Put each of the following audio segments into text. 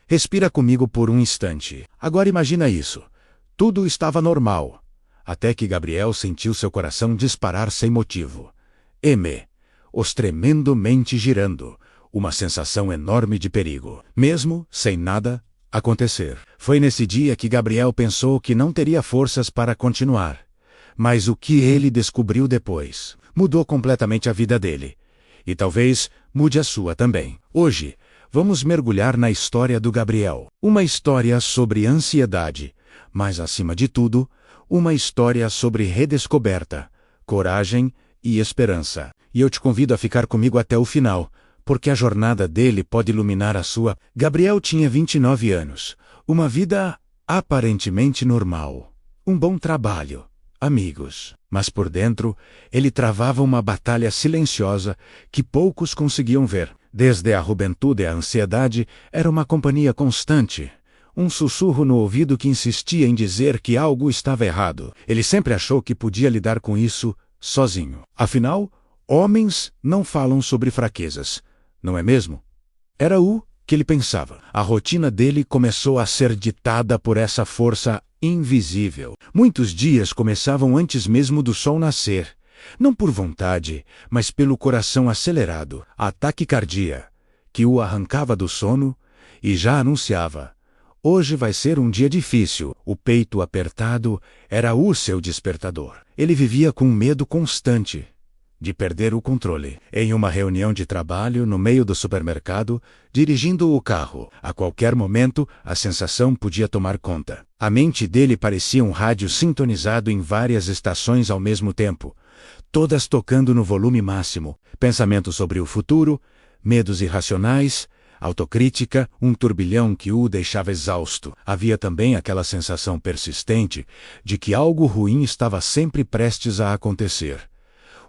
Respira comigo por um instante. Agora imagina isso. Tudo estava normal, até que Gabriel sentiu seu coração disparar sem motivo. Os tremendamente girando, uma sensação enorme de perigo, mesmo sem nada acontecer. Foi nesse dia que Gabriel pensou que não teria forças para continuar. Mas o que ele descobriu depois mudou completamente a vida dele. E talvez mude a sua também. Hoje, vamos mergulhar na história do Gabriel. Uma história sobre ansiedade, mas acima de tudo, uma história sobre redescoberta, coragem e esperança. E eu te convido a ficar comigo até o final, porque a jornada dele pode iluminar a sua. Gabriel tinha 29 anos, uma vida aparentemente normal, um bom trabalho, amigos. Mas por dentro, ele travava uma batalha silenciosa que poucos conseguiam ver. Desde a juventude, a ansiedade era uma companhia constante. Um sussurro no ouvido que insistia em dizer que algo estava errado. Ele sempre achou que podia lidar com isso sozinho. Afinal, homens não falam sobre fraquezas, não é mesmo? Era o que ele pensava. A rotina dele começou a ser ditada por essa força invisível. Muitos dias começavam antes mesmo do sol nascer. Não por vontade, mas pelo coração acelerado, a taquicardia, que o arrancava do sono e já anunciava: hoje vai ser um dia difícil. O peito apertado era o seu despertador. Ele vivia com medo constante de perder o controle. Em uma reunião de trabalho, no meio do supermercado, dirigindo o carro, a qualquer momento, a sensação podia tomar conta. A mente dele parecia um rádio sintonizado em várias estações ao mesmo tempo, todas tocando no volume máximo. Pensamentos sobre o futuro, medos irracionais, autocrítica, um turbilhão que o deixava exausto. Havia também aquela sensação persistente de que algo ruim estava sempre prestes a acontecer.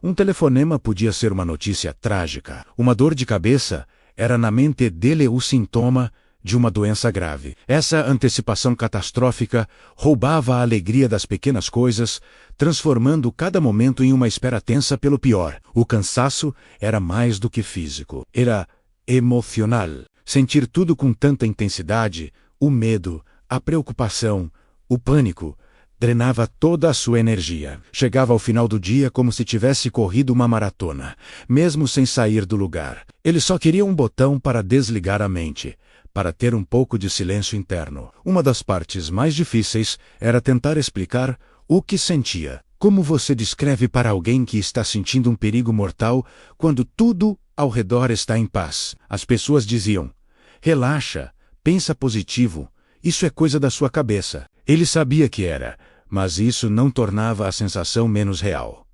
Um telefonema podia ser uma notícia trágica. Uma dor de cabeça era na mente dele o sintoma de uma doença grave. Essa antecipação catastrófica roubava a alegria das pequenas coisas, transformando cada momento em uma espera tensa pelo pior. O cansaço era mais do que físico. Era emocional. Sentir tudo com tanta intensidade, o medo, a preocupação, o pânico, drenava toda a sua energia. Chegava ao final do dia como se tivesse corrido uma maratona, mesmo sem sair do lugar. Ele só queria um botão para desligar a mente, para ter um pouco de silêncio interno. Uma das partes mais difíceis era tentar explicar o que sentia. Como você descreve para alguém que está sentindo um perigo mortal quando tudo ao redor está em paz? As pessoas diziam: relaxa, pensa positivo, isso é coisa da sua cabeça. Ele sabia que era, mas isso não tornava a sensação menos real.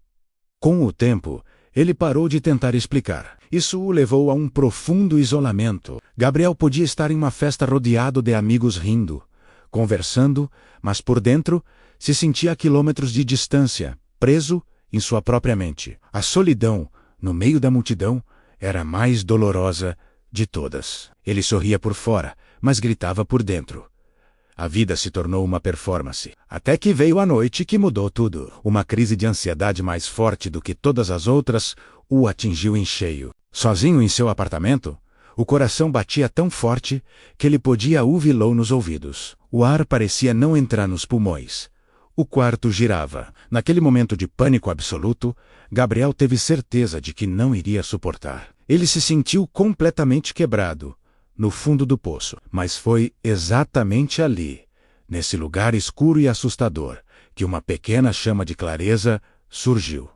Com o tempo, ele parou de tentar explicar. Isso o levou a um profundo isolamento. Gabriel podia estar em uma festa rodeado de amigos rindo, conversando, mas por dentro se sentia a quilômetros de distância, preso em sua própria mente. A solidão, no meio da multidão, era a mais dolorosa de todas. Ele sorria por fora, mas gritava por dentro. A vida se tornou uma performance. Até que veio a noite que mudou tudo. Uma crise de ansiedade mais forte do que todas as outras o atingiu em cheio. Sozinho em seu apartamento, o coração batia tão forte que ele podia ouvi-lo nos ouvidos. O ar parecia não entrar nos pulmões. O quarto girava. Naquele momento de pânico absoluto, Gabriel teve certeza de que não iria suportar. Ele se sentiu completamente quebrado, no fundo do poço. Mas foi exatamente ali, nesse lugar escuro e assustador, que uma pequena chama de clareza surgiu.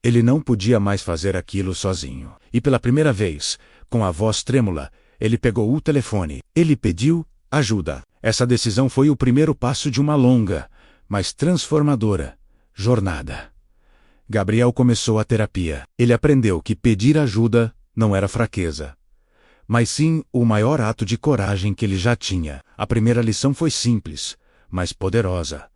Ele não podia mais fazer aquilo sozinho. E pela primeira vez, com a voz trêmula, ele pegou o telefone. Ele pediu ajuda. Essa decisão foi o primeiro passo de uma longa, mas transformadora jornada. Gabriel começou a terapia. Ele aprendeu que pedir ajuda não era fraqueza, mas sim o maior ato de coragem que ele já tinha. A primeira lição foi simples, mas poderosa.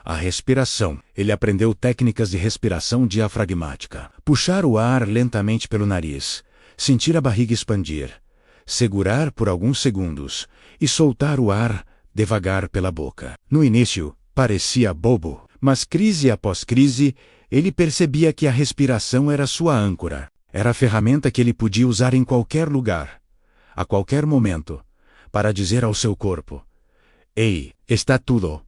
A respiração. Ele aprendeu técnicas de respiração diafragmática. Puxar o ar lentamente pelo nariz, sentir a barriga expandir, segurar por alguns segundos e soltar o ar devagar pela boca. No início, parecia bobo, mas crise após crise, ele percebia que a respiração era sua âncora. Era a ferramenta que ele podia usar em qualquer lugar, a qualquer momento, para dizer ao seu corpo: "Ei, está tudo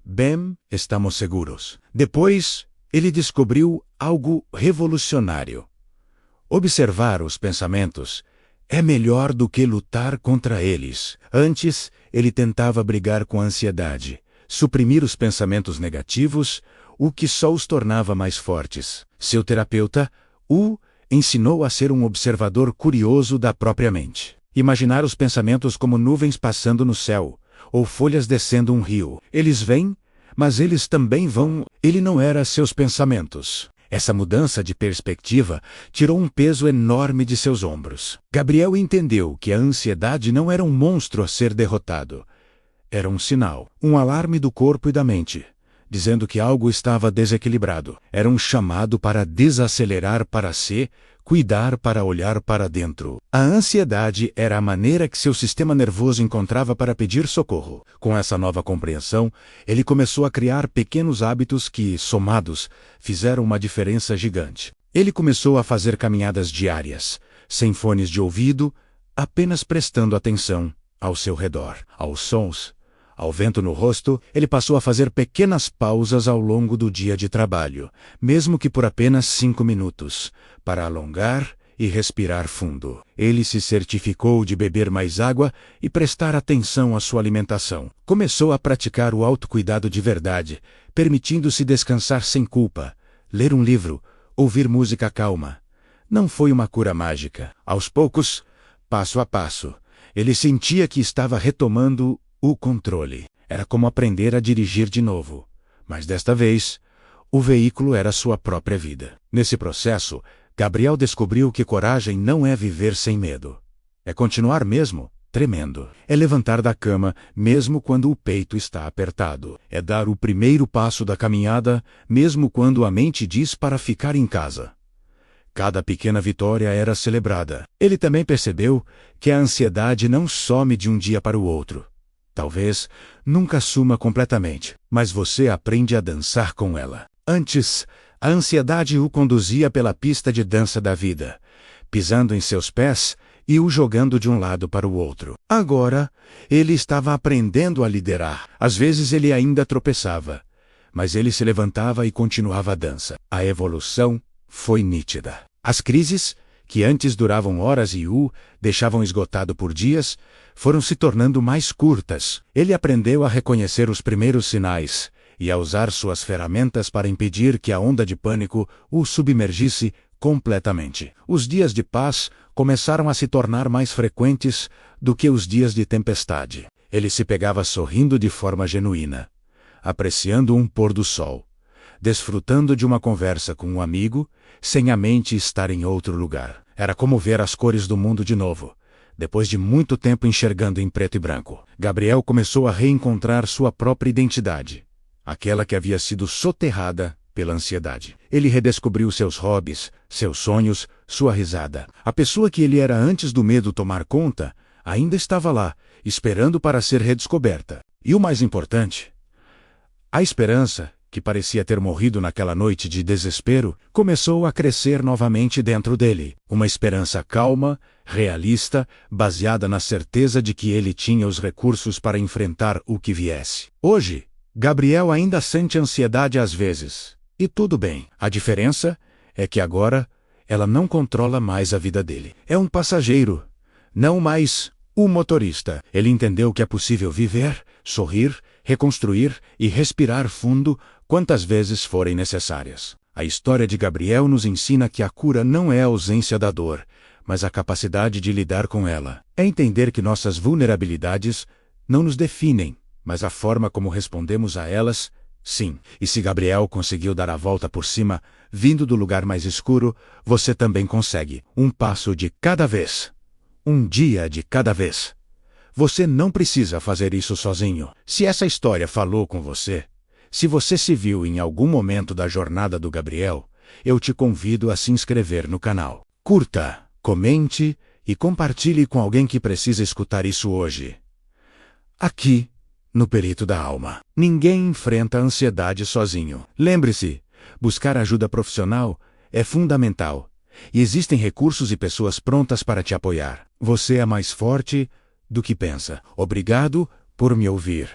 bem, estamos seguros." Depois, ele descobriu algo revolucionário. Observar os pensamentos é melhor do que lutar contra eles. Antes, ele tentava brigar com a ansiedade, suprimir os pensamentos negativos, o que só os tornava mais fortes. Seu terapeuta o ensinou a ser um observador curioso da própria mente. Imaginar os pensamentos como nuvens passando no céu, ou folhas descendo um rio. Eles vêm, mas eles também vão. Ele não era seus pensamentos. Essa mudança de perspectiva tirou um peso enorme de seus ombros. Gabriel entendeu que a ansiedade não era um monstro a ser derrotado. Era um sinal, um alarme do corpo e da mente, dizendo que algo estava desequilibrado. Era um chamado para desacelerar, para se cuidar, para olhar para dentro. A ansiedade era a maneira que seu sistema nervoso encontrava para pedir socorro. Com essa nova compreensão, ele começou a criar pequenos hábitos que, somados, fizeram uma diferença gigante. Ele começou a fazer caminhadas diárias, sem fones de ouvido, apenas prestando atenção ao seu redor, aos sons, ao vento no rosto. Ele passou a fazer pequenas pausas ao longo do dia de trabalho, mesmo que por apenas 5 minutos, para alongar e respirar fundo. Ele se certificou de beber mais água e prestar atenção à sua alimentação. Começou a praticar o autocuidado de verdade, permitindo-se descansar sem culpa, ler um livro, ouvir música calma. Não foi uma cura mágica. Aos poucos, passo a passo, ele sentia que estava retomando o controle. Era como aprender a dirigir de novo. Mas desta vez, o veículo era sua própria vida. Nesse processo, Gabriel descobriu que coragem não é viver sem medo. É continuar mesmo tremendo. É levantar da cama mesmo quando o peito está apertado. É dar o primeiro passo da caminhada mesmo quando a mente diz para ficar em casa. Cada pequena vitória era celebrada. Ele também percebeu que a ansiedade não some de um dia para o outro. Talvez nunca suma completamente, mas você aprende a dançar com ela. Antes, a ansiedade o conduzia pela pista de dança da vida, pisando em seus pés e o jogando de um lado para o outro. Agora, ele estava aprendendo a liderar. Às vezes ele ainda tropeçava, mas ele se levantava e continuava a dança. A evolução foi nítida. As crises, que antes duravam horas e o deixavam esgotado por dias, foram se tornando mais curtas. Ele aprendeu a reconhecer os primeiros sinais e a usar suas ferramentas para impedir que a onda de pânico o submergisse completamente. Os dias de paz começaram a se tornar mais frequentes do que os dias de tempestade. Ele se pegava sorrindo de forma genuína, apreciando um pôr do sol, desfrutando de uma conversa com um amigo, sem a mente estar em outro lugar. Era como ver as cores do mundo de novo, depois de muito tempo enxergando em preto e branco. Gabriel começou a reencontrar sua própria identidade, aquela que havia sido soterrada pela ansiedade. Ele redescobriu seus hobbies, seus sonhos, sua risada. A pessoa que ele era antes do medo tomar conta ainda estava lá, esperando para ser redescoberta. E o mais importante, a esperança, que parecia ter morrido naquela noite de desespero, começou a crescer novamente dentro dele. Uma esperança calma, realista, baseada na certeza de que ele tinha os recursos para enfrentar o que viesse. Hoje, Gabriel ainda sente ansiedade às vezes. E tudo bem. A diferença é que agora ela não controla mais a vida dele. É um passageiro, não mais o motorista. Ele entendeu que é possível viver, sorrir, reconstruir e respirar fundo quantas vezes forem necessárias. A história de Gabriel nos ensina que a cura não é a ausência da dor, mas a capacidade de lidar com ela. É entender que nossas vulnerabilidades não nos definem, mas a forma como respondemos a elas, sim. E se Gabriel conseguiu dar a volta por cima, vindo do lugar mais escuro, você também consegue. Um passo de cada vez. Um dia de cada vez. Você não precisa fazer isso sozinho. Se essa história falou com você, se você se viu em algum momento da jornada do Gabriel, eu te convido a se inscrever no canal. Curta, comente e compartilhe com alguém que precisa escutar isso hoje. Aqui, no Perito da Alma. Ninguém enfrenta a ansiedade sozinho. Lembre-se, buscar ajuda profissional é fundamental. E existem recursos e pessoas prontas para te apoiar. Você é mais forte do que pensa. Obrigado por me ouvir.